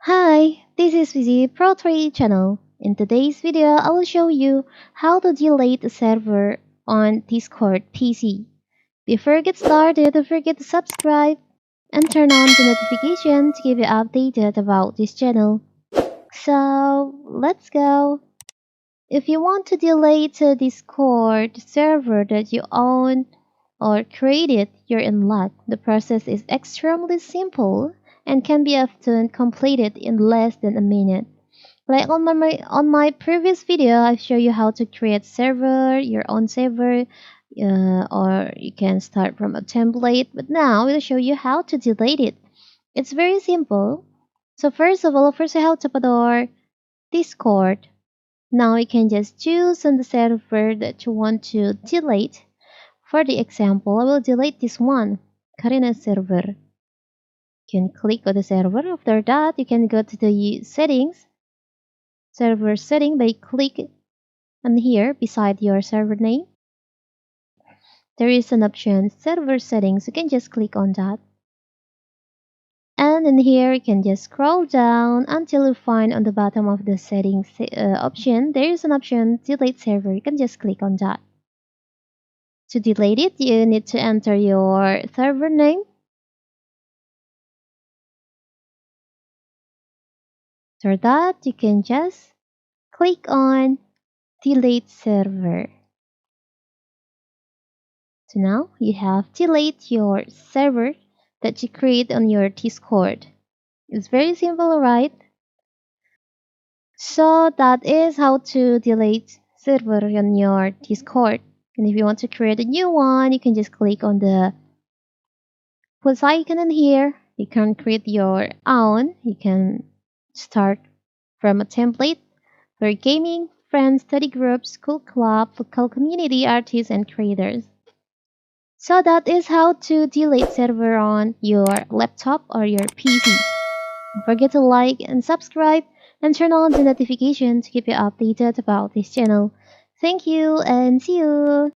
Hi, this is Vizi Pro 3 channel. In today's video, I will show you how to delete a server on Discord PC. Before we get started, don't forget to subscribe and turn on the notification to keep you updated about this channel. So, let's go. If you want to delete a Discord server that you own or created, you're in luck. The process is extremely simple and can be often completed in less than a minute. Like on my previous video, I show you how to create server, your own server, or you can start from a template. But now we'll show you how to delete it. It's very simple. So first of all, first you have to put our Discord. Now you can just choose on the server that you want to delete. For the example, I will delete this one, Karina server. You can click on the server. After that, you can go to the settings, server setting by click on here beside your server name. There is an option server settings. You can just click on that. And in here, you can just scroll down until you find on the bottom of the settings option, there is an option delete server. You can just click on that. To delete it, you need to enter your server name. After that, you can just click on delete server. So now you have delete your server that you create on your Discord. It's very simple, right? So that is how to delete server on your Discord. And if you want to create a new one, you can just click on the plus icon in here. You can create your own. You can start from a template for gaming, friends, study groups, school club, local community, artists, and creators. So that is how to delete server on your laptop or your PC. Don't forget to like and subscribe and turn on the notification to keep you updated about this channel. Thank you and see you!